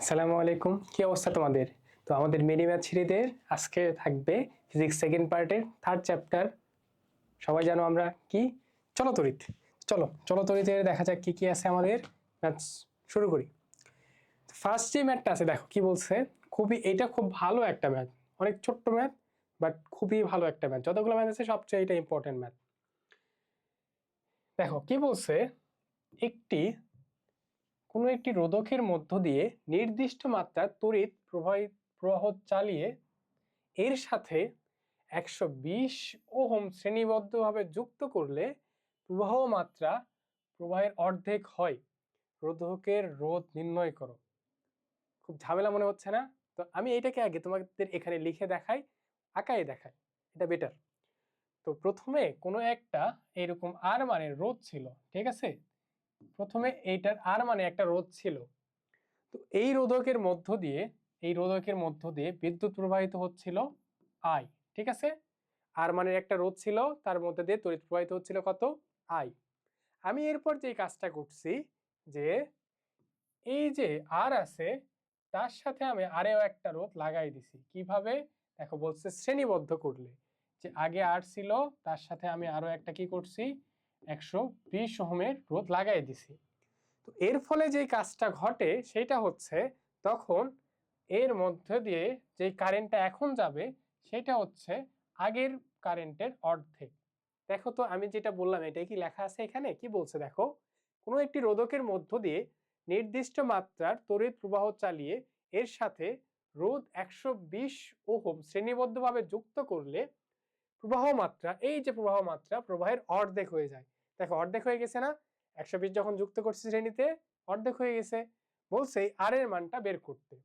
আসসালামু আলাইকুম, কি অবস্থা তোমাদের? তো আমাদের মিনি ম্যাথ সিরিজের আজকে থাকবে ফিজিক্স সেকেন্ড পার্টের থার্ড চ্যাপ্টার। সবাই জানো আমরা কি চলতরিৎ। চলতরিৎের দেখা যাক কি কি আছে আমাদের। ম্যাথস শুরু করি। ফার্স্ট যে ম্যাথটা আছে দেখো কি বলছে। এটা খুব ভালো একটা ম্যাথ, অনেক ছোট্ট ম্যাথ বাট খুবই ভালো একটা ম্যাথ। যতগুলো ম্যাথ আছে সবচেয়ে এটা ইম্পর্টেন্ট ম্যাথ। দেখো কি বলছে, কোনো একটি রোধকের মধ্য দিয়ে নির্দিষ্ট মাত্রার তড়িৎ প্রবাহ চালিয়ে এর সাথে 120 ওহম শ্রেণীবদ্ধভাবে যুক্ত করলে প্রবাহ মাত্রা প্রবাহের অর্ধেক হয়। রোধকের রোধ নির্ণয় করো। খুব ঝামেলা মনে হচ্ছে না? তো আমি এটাকে আগে তোমাদের এখানে লিখে দেখাই, আঁকায় দেখাই, এটা বেটার। তো প্রথমে কোনো একটা এরকম আর মানের রোধ ছিল, ঠিক আছে? প্রথমে এইটার আর মানে একটা রোধ ছিল। তো এই রোধকের মধ্য দিয়ে বিদ্যুৎ প্রবাহিত হচ্ছিল আই, ঠিক আছে? আর মানের একটা রোধ ছিল, তার মধ্যে দিয়ে তড়িৎ প্রবাহিত হচ্ছিল কত? আই। আমি এরপর যে কাজটা করছি যে এই যে আর আছে তার সাথে আমি আরেও একটা রোধ লাগাই দিছি। কিভাবে? দেখো বলছে শ্রেণীবদ্ধ করলে, যে আগে আর ছিল তার সাথে আমি আরো একটা কি করছি, 120 ওহমের রোধ লাগাই দিছি। তো এর ফলে যে কাজটা ঘটে সেটা হচ্ছে, তখন এর মধ্যে দিয়ে যে কারেন্টটা এখন যাবে সেটা হচ্ছে আগের কারেন্টের অর্ধেক। দেখো তো আমি যেটা বললাম এটাই কি লেখা আছে এখানে? কি বলছে দেখো, কোনো একটি রোধকের মধ্য দিয়ে নির্দিষ্ট মাত্রার তড়িৎ প্রবাহ চালিয়ে এর সাথে রোধ 120 ওহম শ্রেণীবদ্ধভাবে যুক্ত করলে প্রবাহ মাত্রা, এই যে প্রবাহ মাত্রা প্রবাহের অর্ধেক হয়ে যায়। দেখো অর্ধেক হয়ে গেছে না? 120 যখন যুক্ত করছি শ্রেণীতে অর্ধেক হয়ে গেছে। বলছে আর এর মানটা বের করতে।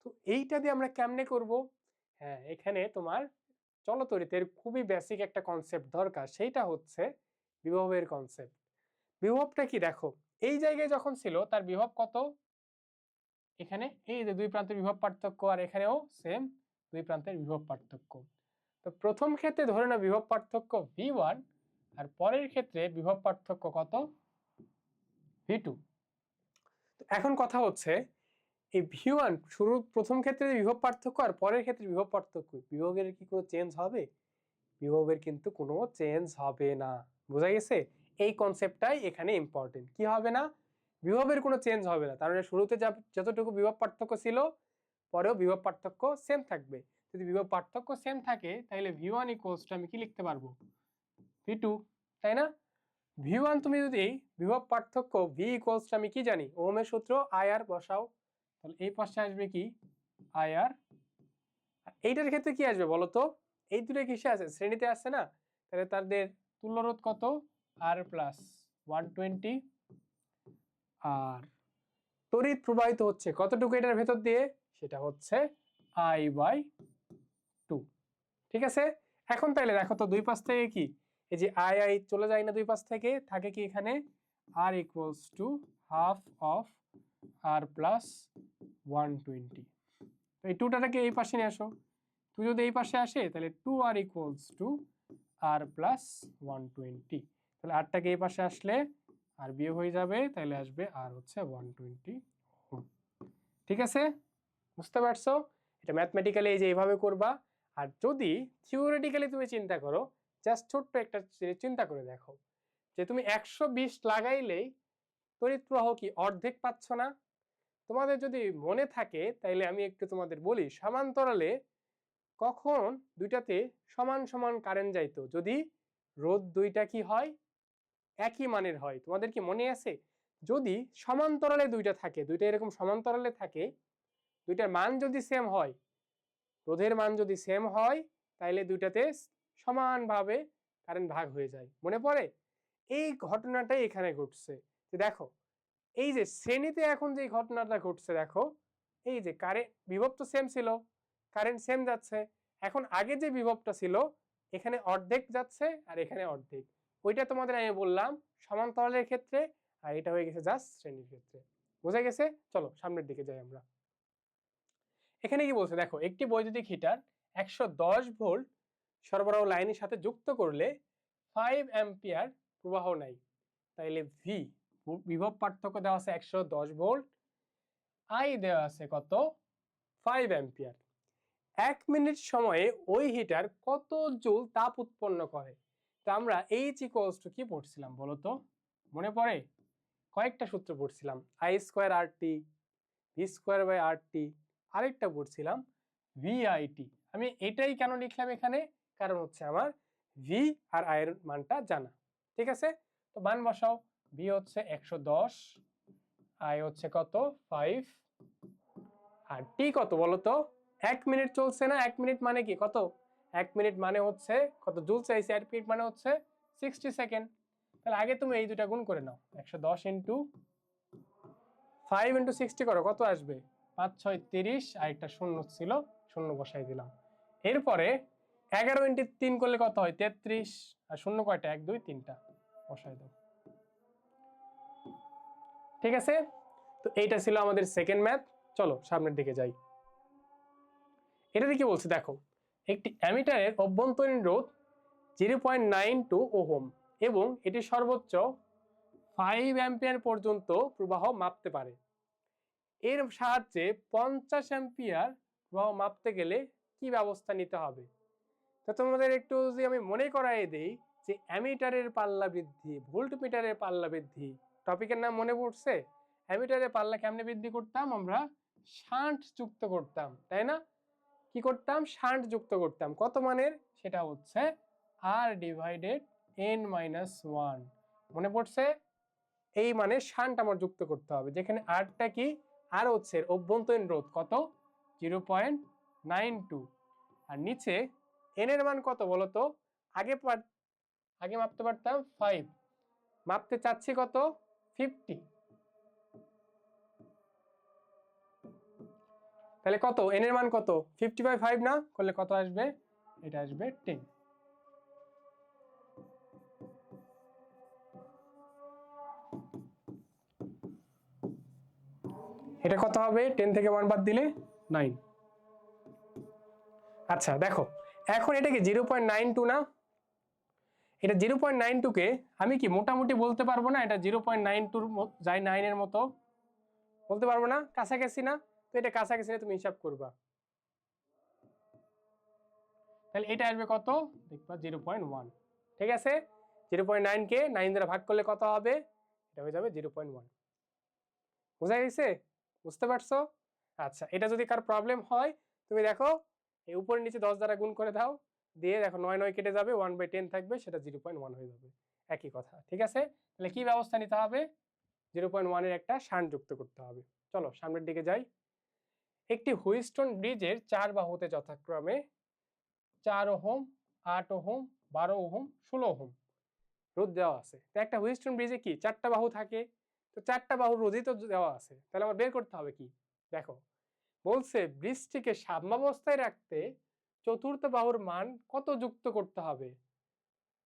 তো এইটা দিয়ে আমরা কেমনে করব? হ্যাঁ, এখানে তোমার চলতরিতের খুবই বেসিক একটা কনসেপ্ট দরকার, সেইটা হচ্ছে বিভবের কনসেপ্ট। বিভবটা কি দেখো, এই জায়গায় যখন ছিল তার বিভব কত? এখানে এই যে দুই প্রান্তের বিভব পার্থক্য, আর এখানেও সেম দুই প্রান্তের বিভব পার্থক্য। তো প্রথম ক্ষেত্রে ধরে নাও বিভব পার্থক্য V1, আর পরের ক্ষেত্রে বিভব পার্থক্য কত? V2। তো এখন কথা হচ্ছে এই V1 প্রথম ক্ষেত্রে বিভব পার্থক্য আর পরের ক্ষেত্রে বিভব পার্থক্য, বিভবের কি কোনো চেঞ্জ হবে? বিভবের কিন্তু কোনো চেঞ্জ হবে না। বোঝা গেছে? এই কনসেপ্টটাই এখানে ইম্পর্টেন্ট। কি হবে না? বিভবের কোনো চেঞ্জ হবে না। তার মানে শুরুতে যতটুকু বিভব পার্থক্য ছিল পরেও বিভব পার্থক্য সেম থাকবে। যদি বিভব পার্থক্য সেম থাকে তাহলে V1 ইকুয়ালস টু আমি কি লিখতে পারবো? V2, তাই না? V1 তুমি যদি বিভব পার্থক্য V ইকুয়ালস টু আমি কি জানি, ওহমের সূত্র IR বসাও, তাহলে এই পাশে আসবে কি IR। এইটার ক্ষেত্রে কি আসবে বলো তো? এই দুটো কিসে আছে? শ্রেণীতে আসছে না? তাহলে তাদের তুল্য রোধ কত? R plus 120। আর তড়িৎ প্রবাহিত হচ্ছে কতটুকু এটার ভেতর দিয়ে? সেটা হচ্ছে I/2, ঠিক আছে? এখন তাহলে দেখো তো দুই পাশ থেকে কি এই যে I চলে যায় না, দুই পাশ থেকে থাকে কি এখানে R equals to half of R plus 120। তো এই টুটাকে এই পাশে নিয়ে আসো। তুই যদি এই পাশে আসে তাহলে 2R equals to R plus 120। তাহলে আরটাকে এই পাশে আসলে আর বিয়োগ হয়ে যাবে, তাহলে আসবে আর হচ্ছে 120 ওহম। ঠিক আছে? বুঝতে পারছো? এটা ম্যাথমেটিক্যালি এই যে এইভাবে করবা। আর যদি থিওরিটিক্যালি তুমি চিন্তা করো, জাস্ট ছোট্ট একটা চিন্তা করে দেখো, যে তুমি 120 লাগাইলেই তড়িৎ প্রবাহ কি অর্ধেক পাচ্ছ না? তোমাদের যদি মনে থাকে তাইলে আমি একটু তোমাদের বলি, সমান্তরালে কখন দুইটাতে সমান সমান কারেন্ট যাইতো? যদি রোধ দুইটা কি হয়, একই মানের হয়। তোমাদের কি মনে আছে? যদি সমান্তরালে দুইটা থাকে, দুইটা এরকম সমান্তরালে থাকে, দুইটার মান যদি সেম হয়, রোধের মান যদি সেম হয়, তাহলে দুইটাতে সমানভাবে কারেন্ট ভাগ হয়ে যায়। মনে পড়ে? এই ঘটনাটাই এখানে ঘটছে। যে দেখো এই যে শ্রেণীতে এখন যে ঘটনাটা ঘটছে, দেখো এই যে কারেন্ট বিভব তো সেম ছিল, কারেন্ট সেম যাচ্ছে। এখন আগে যে বিভবটা ছিল এখানে অর্ধেক যাচ্ছে আর এখানে অর্ধেক। ওইটা তোমাদের আমি বললাম সমান্তরালের ক্ষেত্রে, আর এটা হয়ে গেছে জাস্ট শ্রেণীর ক্ষেত্রে। বোঝা গেছে? চলো সামনের দিকে যাই আমরা। এখানে কি বলছে দেখো, একটি বৈদ্যুতিক হিটার 110 ভোল্ট সরবরাহ লাইনের সাথে যুক্ত করলে 5 অ্যাম্পিয়ার প্রবাহ নেয়। তাইলে ভি বিভব পার্থক্য দেওয়া আছে 110 ভোল্ট, আই দেওয়া আছে কত 5 অ্যাম্পিয়ার। 1 মিনিট সময়ে ওই হিটার কত জুল তাপ উৎপন্ন করে? তো আমরা এইচ ইকুয়ালস টু কি পড়ছিলাম বলো তো, মনে পড়ে? কয়েকটা সূত্র পড়ছিলাম, I square R T, V square by R T, আরেকটা পড়ছিলাম ভিআইটি। আমি এটাই কেন লিখলাম এখানে, কারণ হচ্ছে আমার ভি আর আই এর মানটা জানা। ঠিক আছে, তো মান বসাও। ভি হচ্ছে 110, আই হচ্ছে কত 5, আর টি কত বলো তো? 1 মিনিট চলছে না, 1 মিনিট মানে কি কত? 1 মিনিট মানে হচ্ছে কত জুল চাইছে, 1 মিনিট মানে হচ্ছে 60 সেকেন্ড। তাহলে আগে তুমি এই দুটা গুণ করে নাও, 110 ইন্টু 5 ইন্টু 60 করো, কত আসবে? 5 6 30, আর একটা শূন্য ছিল, শূন্য বসাই দিলাম। এরপরে 11 ইন্টু 3 করলে কত হয়? 33, আর শূন্য কয়টা? 1 2 3টা, বসাই দাও। ঠিক আছে, তো এইটা ছিল আমাদের সেকেন্ড ম্যাথ। চলো সামনের দিকে যাই। এটাতে কি বলছে দেখো, একটি অ্যামিটারের অভ্যন্তরীণ রোধ 0.92 ওহম এবং এটি সর্বোচ্চ 5 অ্যাম্পিয়ার পর্যন্ত প্রবাহ মাপতে পারে। এর সাহায্যে 50 অ্যাম্পিয়ার প্রবাহ মাপতে গেলে কি ব্যবস্থা নিতে হবে? তো তোমাদের একটু যদি আমি মনে করাই দেই যে অ্যামিটারের পাল্লা বৃদ্ধি, ভোল্টমিটারের পাল্লা বৃদ্ধি, টপিকের নাম মনে পড়ছে? অ্যামিটারের পাল্লা কেমনে বৃদ্ধি করতাম আমরা? শান্ট যুক্ত করতাম, তাই না? কি করতাম? শান্ট যুক্ত করতাম। কত মানের? সেটা হচ্ছে আর ডিভাইডেড এন মাইনাস 1। মনে পড়ছে? এই মানে শান্ট আমার যুক্ত করতে হবে, যেখানে আরটা কি? আর হচ্ছে অভ্যন্তরীণ রোধ কত 0.92, আর নিচে এন এর মান কত বলতো? আগে আগে মাপতে পারতাম 5, মাপতে চাচ্ছি কত? 50। তাহলে কত? এন এর মান কত? 50/5 না করলে কত আসবে? এটা আসবে 10। এটা কত হবে? 10 থেকে 1 বাদ দিলে 9। আচ্ছা দেখো, এখন এটা কি 0.92 না? এটা 0.92 কে আমি কি মোটামুটি বলতে পারবো না এটা 0.92 যাই 9 এর মতো? বলতে পারবো না? কাছাকাছি না? তো এটা কাছাকাছি না, তুমি হিসাব করবা। তাহলে এটা আসবে কত? দেখবা 0.1। ঠিক আছে, 0.9 কে 9 দ্বারা ভাগ করলে কত হবে? এটা হয়ে যাবে 0.1। বুঝা গেছে? বুঝতে পারছো? আচ্ছা, এটা যদি কার প্রবলেম হয় তুমি দেখো এই উপরে নিচে 10 দ্বারা গুণ করে দাও, দিয়ে দেখো 9 9 কেটে যাবে, 1/10 থাকবে, সেটা 0.1 হয়ে যাবে। একই কথা। ঠিক আছে, তাহলে কি ব্যবস্থা নিতে হবে? 0.1 এর একটা শান্ট যুক্ত করতে হবে। চলো সামনের দিকে যাই। একটি হুইস্টন ব্রিজের 4 বাহুতে যথাক্রমে 4 ওহম, 8 ওহম, 12 ওহম, 16 ওহম রোধ দেওয়া আছে। তো একটা হুইস্টন ব্রিজে কি 4টা বাহু থাকে, তো 4টা বাহুর রোধই তো দেওয়া আছে, তাহলে আমার বের করতে হবে কি? দেখো বলছে ব্রিজটিকে সাম্যাবস্থায় রাখতে চতুর্থ বাহুর মান কত যুক্ত করতে হবে?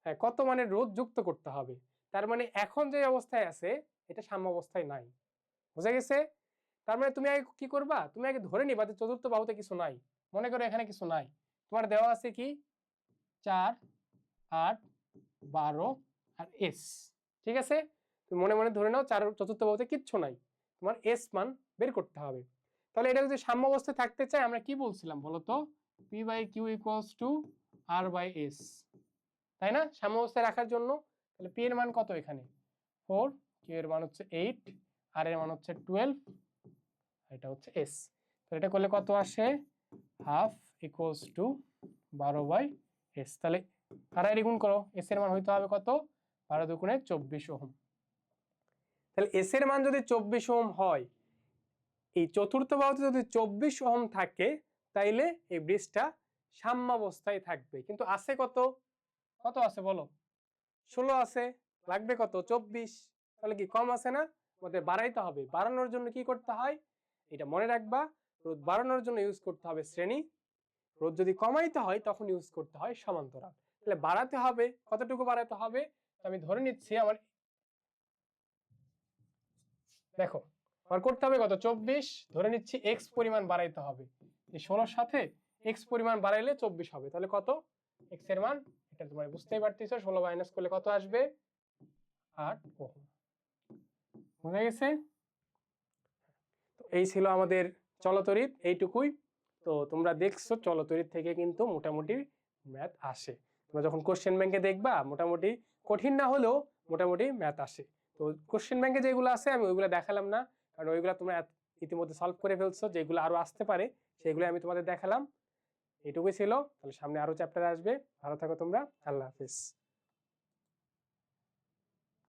হ্যাঁ, কত মানের রোধ যুক্ত করতে হবে। তার মানে এখন যে অবস্থায় আছে এটা সাম্যাবস্থায় নাই। বুঝা গেছে? তার মানে তুমি আগে কি করবা? তুমি আগে ধরে নিবা যে চতুর্থ বাহুতে কিছু নাই। মনে করো এখানে কিছু নাই, তোমার দেওয়া আছে কি 4 8 12 আর এস। ঠিক আছে, তুমি মনে মনে ধরে নাও চতুর্থ বাহুতে কিচ্ছু নাই, তোমার এস মান বের করতে হবে। তাহলে এটা যদি সাম্যাবস্থায় থাকতে চায় আমরা কি বলছিলাম বলতো? P by Q equals to R by S, তাই না? সাম্যাবস্থায় রাখার জন্য। তাহলে পি এর মান কত এখানে? 4, কিউ এর মান হচ্ছে 8, আর এর মান হচ্ছে 12, এটা হচ্ছে এস। তাহলে এটা করলে কত আসে? Half equals to 12/s। তাহলে কারাই গুণ করো, এস এর মান হইতে হবে কত? 12 দুগুণে 24 ওহম। তাহলে এস এর মান যদি 24 ওহম হয়, এই চতুর্থ বাহুতে যদি 24 ওহম থাকে, তাইলে এই ব্রিজটা সাম্যাবস্থায় থাকবে। কিন্তু আছে কত? কত আছে বলো? 16 আছে, লাগবে কত? 24। তাহলে কি কম আছে না? আমাদের বাড়াইতে হবে। বাড়ানোর জন্য কি করতে হয় এটা মনে রাখবা, রোধ বাড়ানোর জন্য ইউজ করতে হবে শ্রেণী, রোধ যদি কমাইতে হয় তখন ইউজ করতে হয় সমান্তরাল। তাহলে বাড়াতে হবে, কতটুকু বাড়াতে হবে? আমি ধরে নিচ্ছি আমার, দেখো আমার করতে হবে কত? 24, ধরে নিচ্ছি এক্স পরিমাণ বাড়াইতে হবে। এই 16 সাথে এক্স পরিমাণ বাড়াইলে 24 হবে। তাহলে কত? এক্স এর মান এটা তোমরা বুঝতেই পারতেছো, 16 মাইনাস করলে কত আসবে? 8 ওহম। বুঝা গেছে? এই ছিল আমাদের চলতরিৎ, এইটুকুই। তো তোমরা দেখছো চলতরিৎ থেকে কিন্তু মোটামুটি ম্যাথ আসে। তোমরা যখন কোশ্চেন ব্যাংকে দেখবা মোটামুটি কঠিন না হলেও মোটামুটি ম্যাথ আসে। তো কোশ্চেন ব্যাংকে যেগুলো আছে আমি ওইগুলো দেখালাম না, কারণ ওইগুলো তোমরা ইতিমধ্যে সলভ করে ফেলছো। যেগুলো আরো আসতে পারে সেগুলো আমি তোমাদের দেখালাম। এটুকুই ছিল। তাহলে সামনে আরো চ্যাপ্টার আসবে। ভালো থাকো তোমরা। আল্লাহ হাফিজ।